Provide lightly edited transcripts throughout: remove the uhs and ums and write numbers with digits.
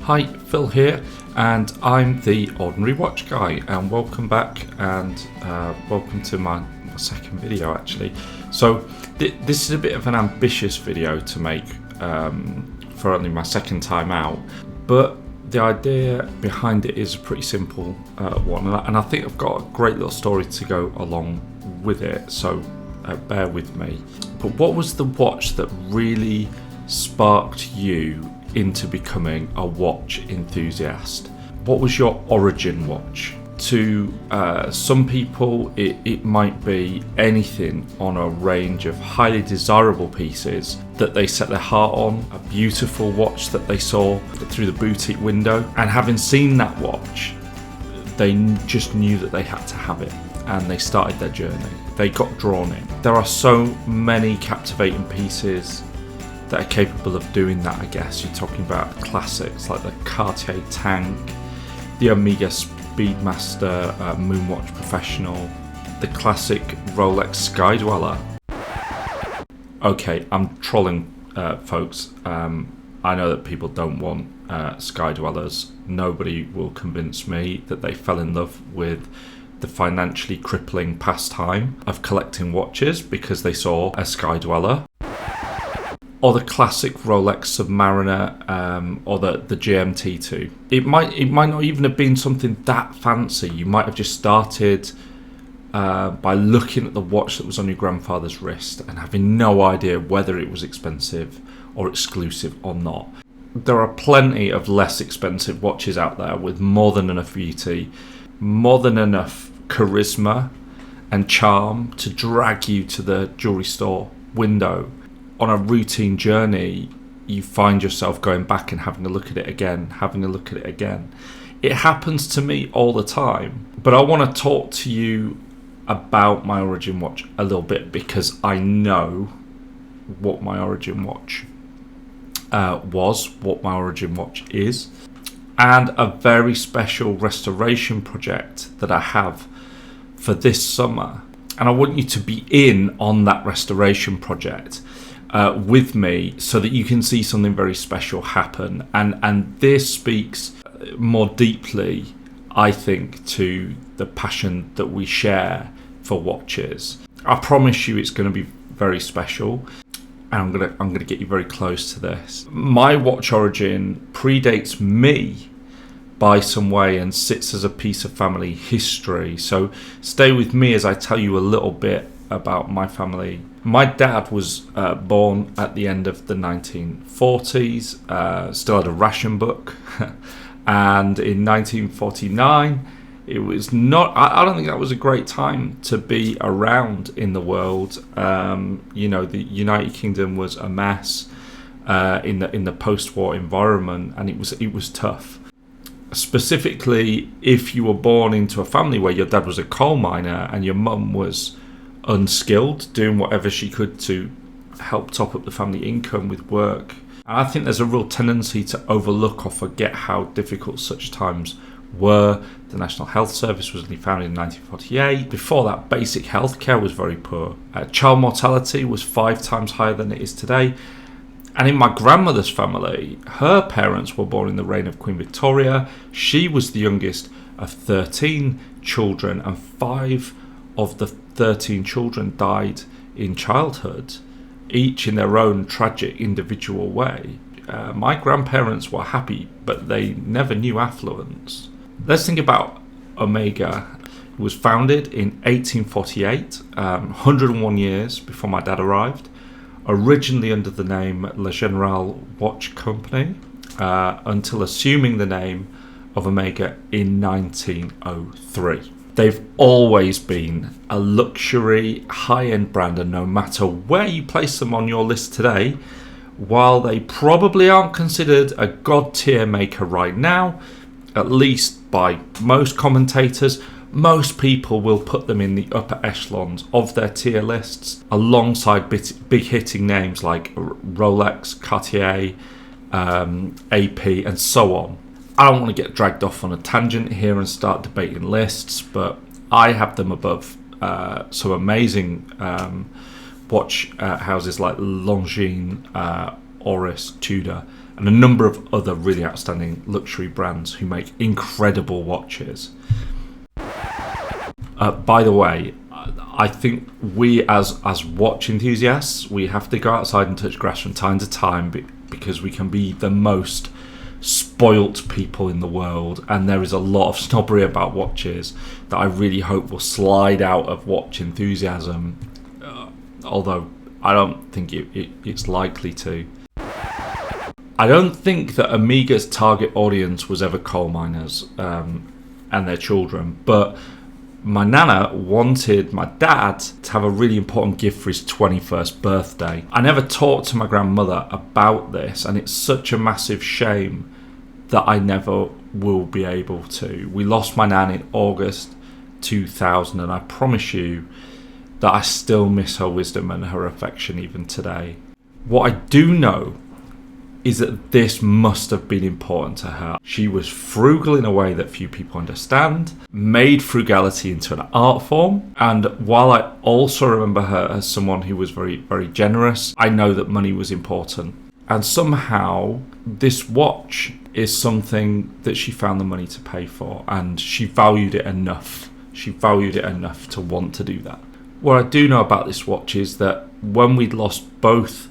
Hi, Phil here, and I'm the Ordinary Watch Guy, and welcome back, and welcome to my second video actually. So this is a bit of an ambitious video to make for only my second time out, but the idea behind it is a pretty simple one, and I think I've got a great little story to go along with it, so bear with me. But what was the watch that really sparked you into becoming a watch enthusiast? What was your origin watch? To some people it might be anything on a range of highly desirable pieces that they set their heart on, a beautiful watch that they saw through the boutique window, and having seen that watch they just knew that they had to have it, and they started their journey. They got drawn in. There are so many captivating pieces that are capable of doing that, I guess. You're talking about classics like the Cartier Tank, the Omega Speedmaster Moonwatch Professional, the classic Rolex Sky Dweller. Okay, I'm trolling folks. I know that people don't want Sky Dwellers. Nobody will convince me that they fell in love with the financially crippling pastime of collecting watches because they saw a Sky Dweller. Or the classic Rolex Submariner, or the GMT2. It might not even have been something that fancy. You might have just started by looking at the watch that was on your grandfather's wrist and having no idea whether it was expensive or exclusive or not. There are plenty of less expensive watches out there with more than enough beauty, more than enough charisma and charm to drag you to the jewellery store window. On a routine journey, you find yourself going back and having a look at it again, It happens to me all the time, but I want to talk to you about my origin watch a little bit because I know what my origin watch was, what my origin watch is, and a very special restoration project that I have for this summer. And I want you to be in on that restoration project with me so that you can see something very special happen, and this speaks more deeply, I think, to the passion that we share for watches. I promise you it's going to be very special, and I'm gonna get you very close to this. My watch origin predates me by some way and sits as a piece of family history, so stay with me as I tell you a little bit about my family. My dad was born at the end of the 1940s, still had a ration book, and in 1949 it was not, I don't think that was a great time to be around in the world. The United Kingdom was a mess in the post-war environment, and it was tough. Specifically, if you were born into a family where your dad was a coal miner and your mum was unskilled, doing whatever she could to help top up the family income with work. And I think there's a real tendency to overlook or forget how difficult such times were. The National Health Service was only founded in 1948. Before that, basic healthcare was very poor. Child mortality was 5 times higher than it is today. And in my grandmother's family, her parents were born in the reign of Queen Victoria. She was the youngest of 13 children, and 5 of the 13 children died in childhood, each in their own tragic individual way. My grandparents were happy, but they never knew affluence. Let's think about Omega. It was founded in 1848, 101 years before my dad arrived, originally under the name Le General Watch Company, until assuming the name of Omega in 1903. They've always been a luxury, high-end brand, and no matter where you place them on your list today, while they probably aren't considered a god-tier maker right now, at least by most commentators, most people will put them in the upper echelons of their tier lists, alongside big hitting names like Rolex, Cartier, AP, and so on. I don't want to get dragged off on a tangent here and start debating lists, but I have them above some amazing watch houses like Longines Oris, Tudor, and a number of other really outstanding luxury brands who make incredible watches. By the way, I think we as watch enthusiasts, we have to go outside and touch grass from time to time because we can be the most spoilt people in the world, and there is a lot of snobbery about watches that I really hope will slide out of watch enthusiasm, although I don't think it's likely to. I don't think that Omega's target audience was ever coal miners and their children, but my nana wanted my dad to have a really important gift for his 21st birthday. I never talked to my grandmother about this, and it's such a massive shame that I never will be able to. We lost my nan in August 2000, and I promise you that I still miss her wisdom and her affection even today. What I do know is that this must have been important to her. She was frugal in a way that few people understand, made frugality into an art form, and while I also remember her as someone who was very, very generous, I know that money was important. And somehow this watch is something that she found the money to pay for, and she valued it enough. She valued it enough to want to do that. What I do know about this watch is that when we'd lost both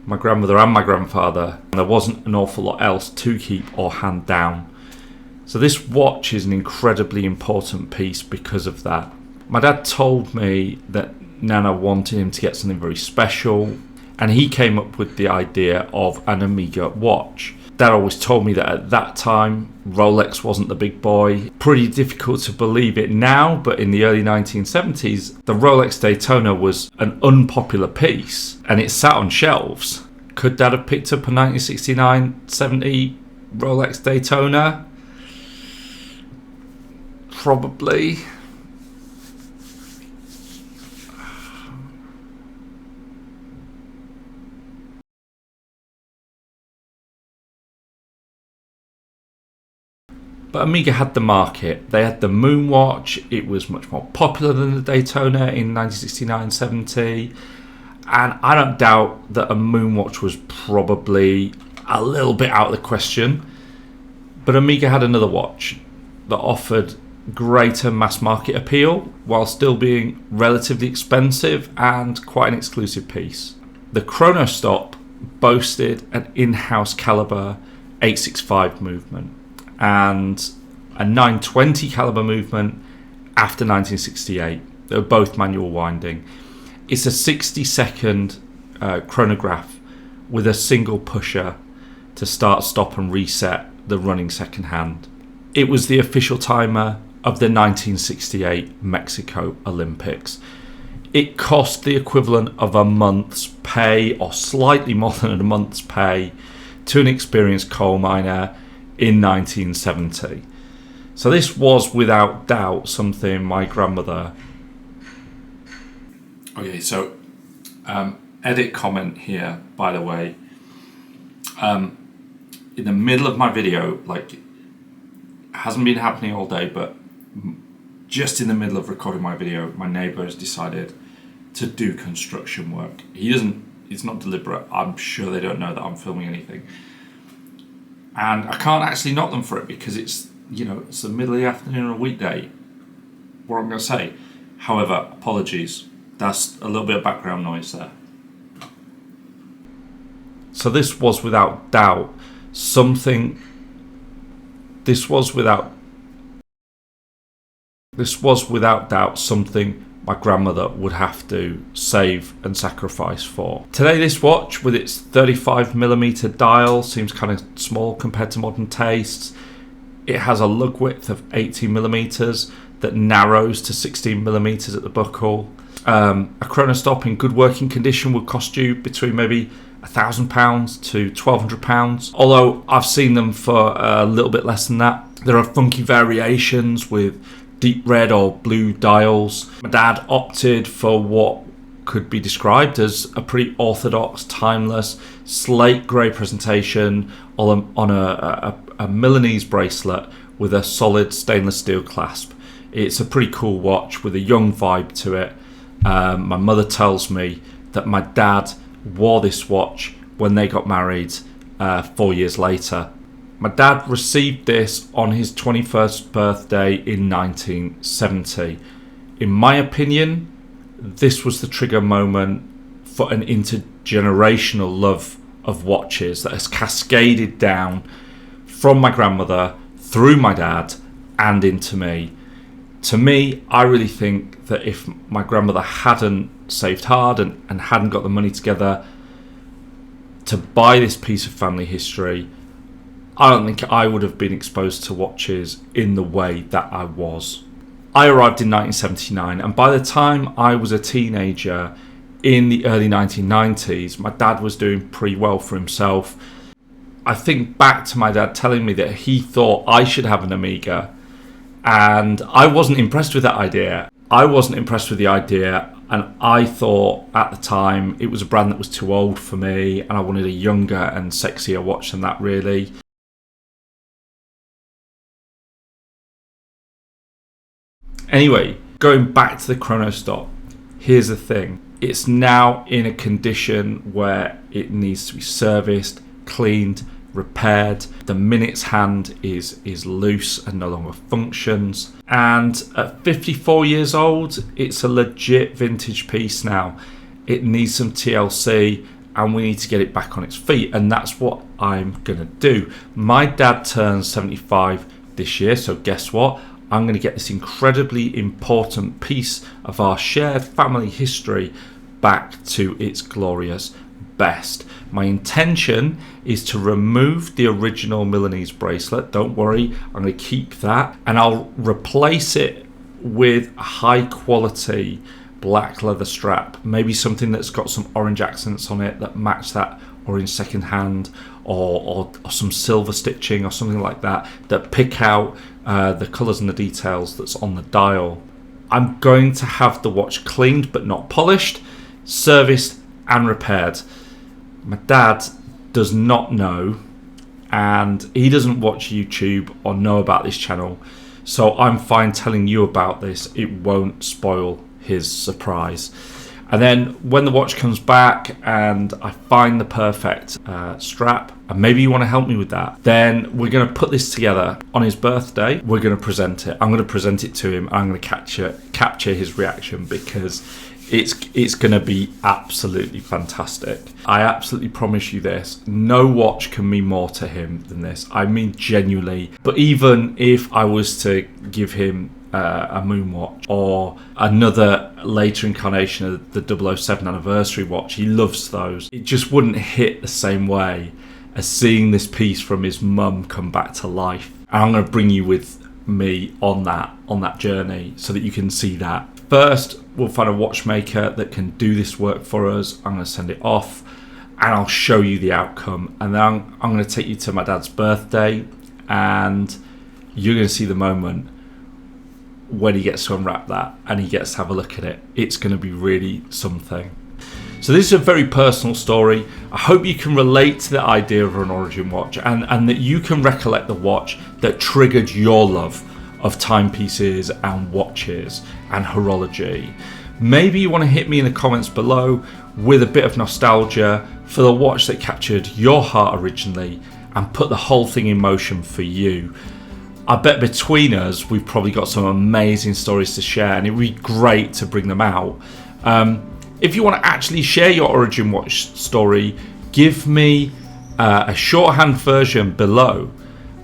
my grandmother and my grandfather, there wasn't an awful lot else to keep or hand down. So this watch is an incredibly important piece because of that. My dad told me that Nana wanted him to get something very special, and he came up with the idea of an Omega watch. Dad always told me that at that time, Rolex wasn't the big boy. Pretty difficult to believe it now, but in the early 1970s, the Rolex Daytona was an unpopular piece, and it sat on shelves. Could Dad have picked up a 1969-70 Rolex Daytona? Probably. But Omega had the market. They had the Moon watch. It was much more popular than the Daytona in 1969-70. And I don't doubt that a Moon watch was probably a little bit out of the question. But Omega had another watch that offered greater mass market appeal while still being relatively expensive and quite an exclusive piece. The Chronostop boasted an in-house caliber 865 movement and a 920 caliber movement after 1968. They were both manual winding. It's a 60-second chronograph with a single pusher to start, stop and reset the running second hand. It was the official timer of the 1968 Mexico Olympics. It cost the equivalent of a month's pay, or slightly more than a month's pay, to an experienced coal miner in 1970. So this was without doubt something my grandmother... Okay, so edit comment here, by the way. In the middle of my video, like, it hasn't been happening all day, but just in the middle of recording my video, my neighbour has decided to do construction work. It's not deliberate. I'm sure they don't know that I'm filming anything. And I can't actually knock them for it because it's the middle of the afternoon on a weekday. What I'm going to say. However, apologies. That's a little bit of background noise there. So this was without doubt something. This was without doubt something my grandmother would have to save and sacrifice for. Today this watch, with its 35mm dial, seems kind of small compared to modern tastes. It has a lug width of 18mm that narrows to 16mm at the buckle. A Chronostop in good working condition would cost you between maybe £1,000 to £1,200, although I've seen them for a little bit less than that. There are funky variations with deep red or blue dials. My dad opted for what could be described as a pretty orthodox, timeless, slate grey presentation on a Milanese bracelet with a solid stainless steel clasp. It's a pretty cool watch with a young vibe to it. My mother tells me that my dad wore this watch when they got married 4 years later. My dad received this on his 21st birthday in 1970. In my opinion, this was the trigger moment for an intergenerational love of watches that has cascaded down from my grandmother through my dad and into me. To me, I really think that if my grandmother hadn't saved hard and hadn't got the money together to buy this piece of family history, I don't think I would have been exposed to watches in the way that I was. I arrived in 1979, and by the time I was a teenager in the early 1990s, my dad was doing pretty well for himself. I think back to my dad telling me that he thought I should have an Omega, and I wasn't impressed with that idea. And I thought at the time it was a brand that was too old for me, and I wanted a younger and sexier watch than that, really. Anyway, going back to the Chronostop, here's the thing. It's now in a condition where it needs to be serviced, cleaned, repaired. The minutes hand is loose and no longer functions. And at 54 years old, it's a legit vintage piece now. It needs some TLC, and we need to get it back on its feet. And that's what I'm going to do. My dad turns 75 this year, so guess what? I'm going to get this incredibly important piece of our shared family history back to its glorious best. My intention is to remove the original Milanese bracelet. Don't worry, I'm going to keep that, and I'll replace it with a high quality black leather strap, maybe something that's got some orange accents on it that match that orange second hand, or some silver stitching or something like that pick out the colours and the details that's on the dial. I'm going to have the watch cleaned but not polished, serviced and repaired. My dad does not know, and he doesn't watch YouTube or know about this channel, so I'm fine telling you about this. It won't spoil his surprise. And then when the watch comes back and I find the perfect strap, and maybe you want to help me with that, then we're going to put this together on his birthday. We're going to present it. I'm going to present it to him. I'm going to capture his reaction, because it's going to be absolutely fantastic. I absolutely promise you this. No watch can mean more to him than this. I mean, genuinely. But even if I was to give him a moon watch or another later incarnation of the 007 anniversary watch, he loves those, it just wouldn't hit the same way as seeing this piece from his mum come back to life. And I'm going to bring you with me on that journey so that you can see that. First, we'll find a watchmaker that can do this work for us. I'm going to send it off and I'll show you the outcome, and then I'm going to take you to my dad's birthday, and you're going to see the moment when he gets to unwrap that and he gets to have a look at it. It's going to be really something. So this is a very personal story. I hope you can relate to the idea of an origin watch, and that you can recollect the watch that triggered your love of timepieces and watches and horology. Maybe you want to hit me in the comments below with a bit of nostalgia for the watch that captured your heart originally and put the whole thing in motion for you. I bet between us we've probably got some amazing stories to share, and it would be great to bring them out. If you want to actually share your origin watch story, give me a shorthand version below,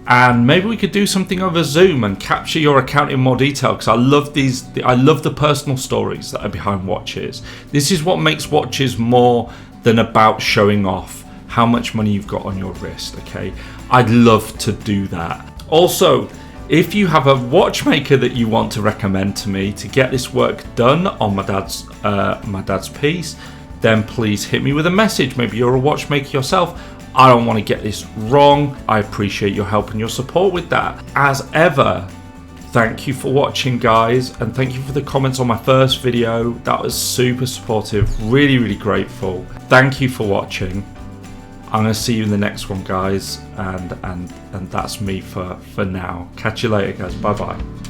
and maybe we could do something over Zoom and capture your account in more detail, because I love the personal stories that are behind watches. This is what makes watches more than about showing off how much money you've got on your wrist. Okay, I'd love to do that. Also, if you have a watchmaker that you want to recommend to me to get this work done on my dad's piece, then please hit me with a message. Maybe you're a watchmaker yourself. I don't want to get this wrong. I appreciate your help and your support with that. As ever, thank you for watching, guys, and thank you for the comments on my first video. That was super supportive. Really, really grateful. Thank you for watching. I'm going to see you in the next one, guys, and that's me for now. Catch you later, guys. Bye bye.